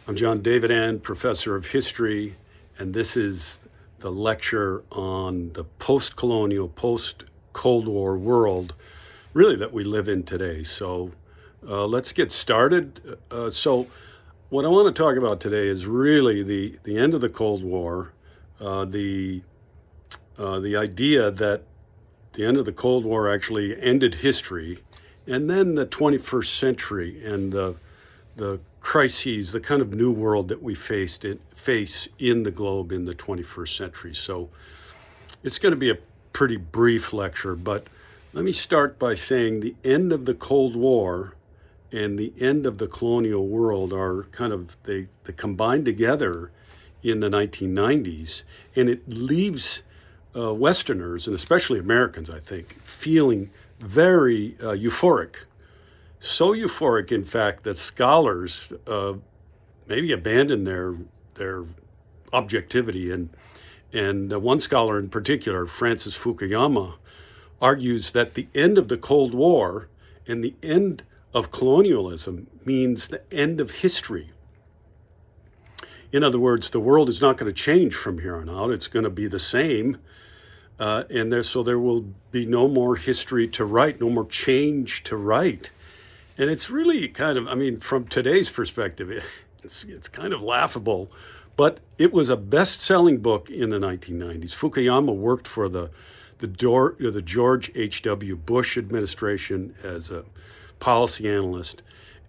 I'm John David Ann, professor of history, and this is the lecture on the post-colonial, post-Cold War world, really, that we live in today. So let's get started. So what I want to talk about today is really the end of the Cold War, the idea that the end of the Cold War actually ended history, and then the 21st century and the crises, the kind of new world that we face in the globe in the 21st century. So it's going to be a pretty brief lecture, but let me start by saying the end of the Cold War and the end of the colonial world are kind of, they combine together in the 1990s, and it leaves Westerners, and especially Americans, I think, feeling very euphoric. So euphoric, in fact, that scholars maybe abandon their objectivity. And one scholar in particular, Francis Fukuyama, argues that the end of the Cold War and the end of colonialism means the end of history. In other words, the world is not going to change from here on out. It's going to be the same. So there will be no more history to write, no more change to write. And it's really kind of, I mean, from today's perspective, it's kind of laughable, but it was a best-selling book in the 1990s. Fukuyama worked for the George H.W. Bush administration as a policy analyst,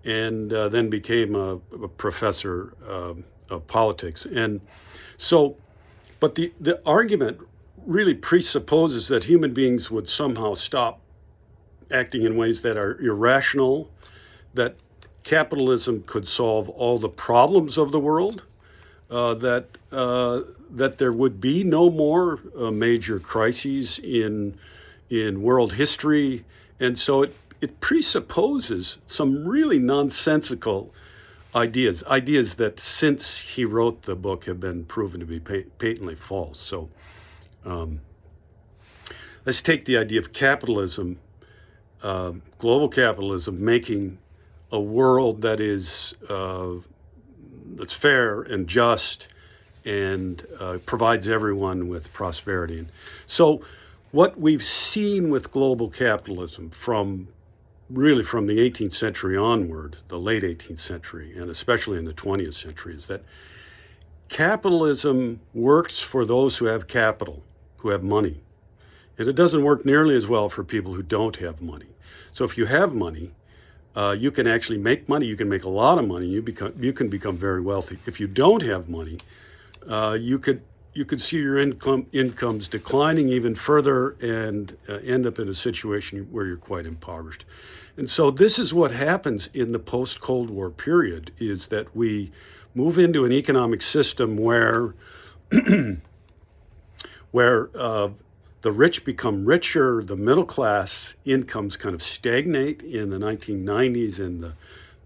and then became a professor of politics. And so, but the argument really presupposes that human beings would somehow stop acting in ways that are irrational, that capitalism could solve all the problems of the world, that there would be no more major crises in world history. And so it presupposes some really nonsensical ideas that since he wrote the book have been proven to be patently false. So let's take the idea of capitalism, global capitalism, making a world that is that's fair and just and provides everyone with prosperity. And so what we've seen with global capitalism from the 18th century onward, the late 18th century, and especially in the 20th century, is that capitalism works for those who have capital, who have money. And it doesn't work nearly as well for people who don't have money. So if you have money, you can actually make money. You can make a lot of money. You can become very wealthy. If you don't have money, you could see your incomes declining even further and end up in a situation where you're quite impoverished. And so this is what happens in the post-Cold War period, is that we move into an economic system where the rich become richer, the middle class incomes kind of stagnate in the 1990s and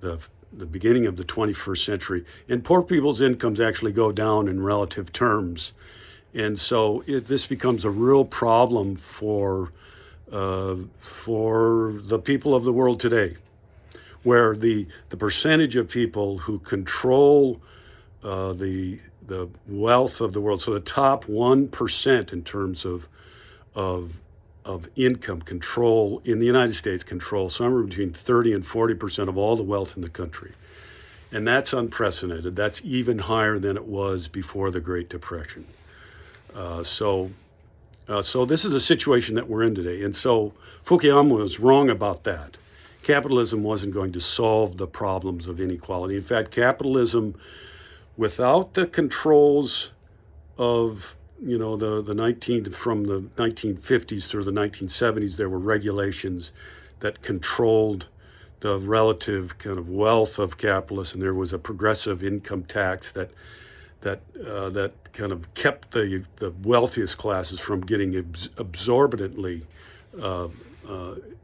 the beginning of the 21st century, and poor people's incomes actually go down in relative terms. And so this becomes a real problem for the people of the world today, where the percentage of people who control the wealth of the world, so the top 1% in terms of income control in the United States, control somewhere between 30 and 40% of all the wealth in the country. And that's unprecedented. That's even higher than it was before the Great Depression. So this is the situation that we're in today. And so Fukuyama was wrong about that. Capitalism wasn't going to solve the problems of inequality. In fact, capitalism, without the controls of from the 1950s through the 1970s, there were regulations that controlled the relative kind of wealth of capitalists, and there was a progressive income tax that kind of kept the wealthiest classes from getting absorbently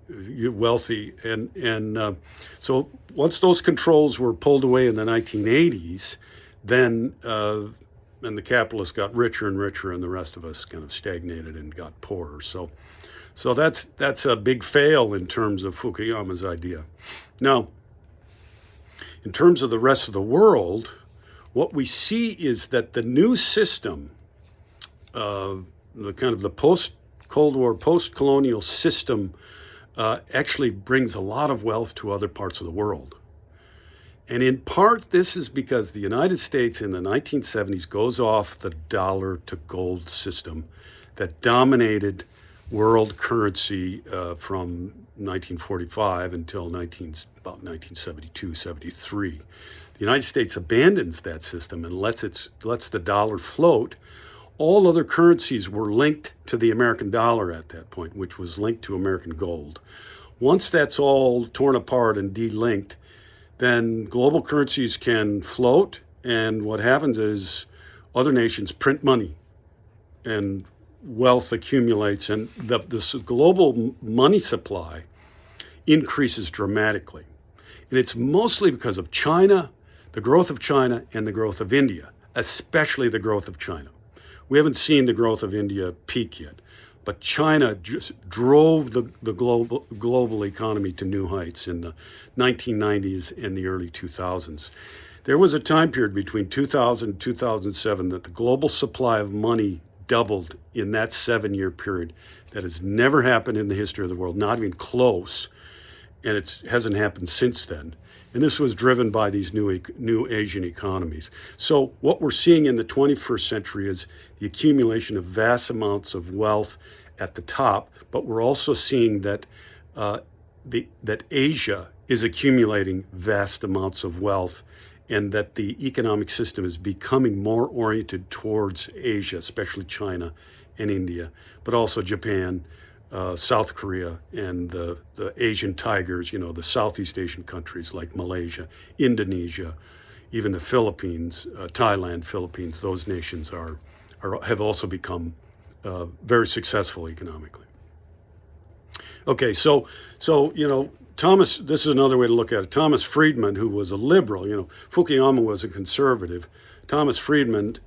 wealthy. And so once those controls were pulled away in the 1980s, then and the capitalists got richer and richer, and the rest of us kind of stagnated and got poorer. So that's a big fail in terms of Fukuyama's idea. Now, in terms of the rest of the world, what we see is that the new system, the kind of the post-Cold War, post-colonial system, actually brings a lot of wealth to other parts of the world. And in part, this is because the United States in the 1970s goes off the dollar to gold system that dominated world currency from 1945 until about 1972, 73. The United States abandons that system and lets the dollar float. All other currencies were linked to the American dollar at that point, which was linked to American gold. Once that's all torn apart and delinked, then global currencies can float, and what happens is other nations print money and wealth accumulates, and this global money supply increases dramatically. And it's mostly because of China, the growth of China, and the growth of India, especially the growth of China. We haven't seen the growth of India peak yet, but China just drove the global economy to new heights in the 1990s and the early 2000s. There was a time period between 2000 and 2007 that the global supply of money doubled in that 7-year period. That has never happened in the history of the world, not even close, and it hasn't happened since then. And this was driven by these new Asian economies. So what we're seeing in the 21st century is the accumulation of vast amounts of wealth at the top, but we're also seeing that that Asia is accumulating vast amounts of wealth, and that the economic system is becoming more oriented towards Asia, especially China and India, but also Japan, South Korea, and the Asian tigers, the Southeast Asian countries like Malaysia, Indonesia, even the Philippines, Thailand, Philippines. Those nations have also become very successful economically. Okay, so Thomas, this is another way to look at it. Thomas Friedman, who was a liberal, Fukuyama was a conservative. Thomas Friedman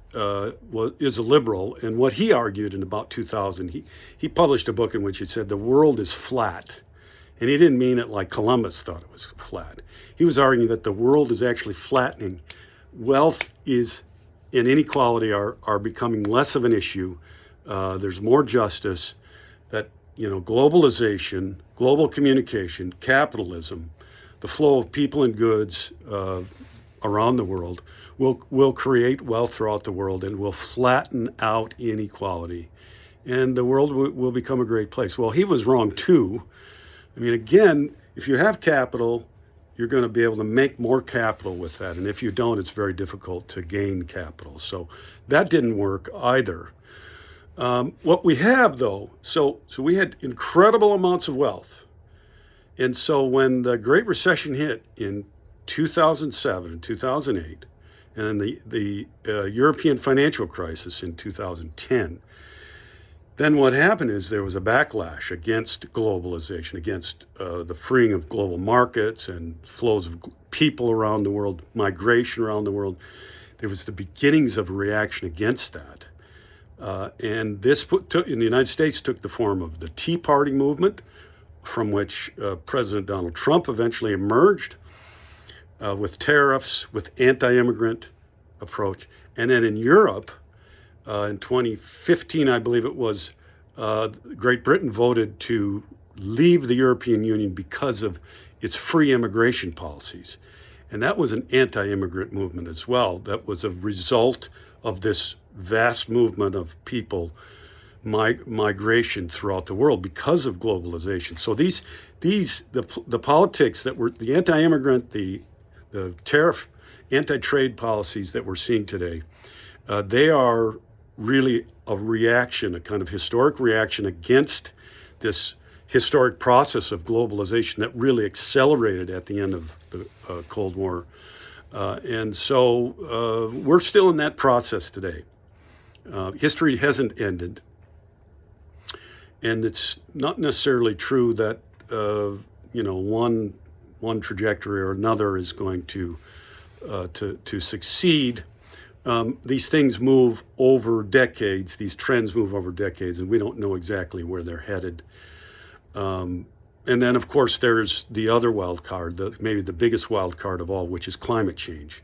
is a liberal, and what he argued in about 2000, he published a book in which he said the world is flat. And he didn't mean it like Columbus thought it was flat. He was arguing that the world is actually flattening. Wealth and inequality are becoming less of an issue. There's more justice, that globalization, global communication, capitalism, the flow of people and goods around the world will create wealth throughout the world and will flatten out inequality. And the world will become a great place. Well, he was wrong too. I mean, again, if you have capital, you're going to be able to make more capital with that. And if you don't, it's very difficult to gain capital. So that didn't work either. What we have, though, so we had incredible amounts of wealth. And so when the Great Recession hit in 2007 and 2008, and then the European financial crisis in 2010, then what happened is there was a backlash against globalization, against the freeing of global markets and flows of people around the world, migration around the world. There was the beginnings of a reaction against that. And this in the United States took the form of the Tea Party movement, from which President Donald Trump eventually emerged with tariffs, with anti-immigrant approach. And then in Europe, in 2015, I believe it was, Great Britain voted to leave the European Union because of its free immigration policies. And that was an anti-immigrant movement as well. That was a result of this vast movement of people, migration throughout the world because of globalization. So the politics that were the anti-immigrant, the tariff, anti-trade policies that we're seeing today, they are really a reaction, a kind of historic reaction against this historic process of globalization that really accelerated at the end of the Cold War. And so we're still in that process today. History hasn't ended. And it's not necessarily true that, one trajectory or another is going to succeed. These things move over decades. These trends move over decades, and we don't know exactly where they're headed. And then, of course, there's the other wild card, maybe the biggest wild card of all, which is climate change.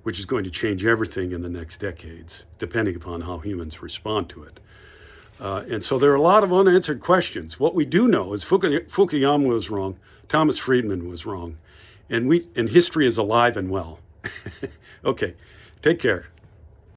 which is going to change everything in the next decades, depending upon how humans respond to it. And so there are a lot of unanswered questions. What we do know is Fukuyama was wrong, Thomas Friedman was wrong, and history is alive and well. Okay, take care.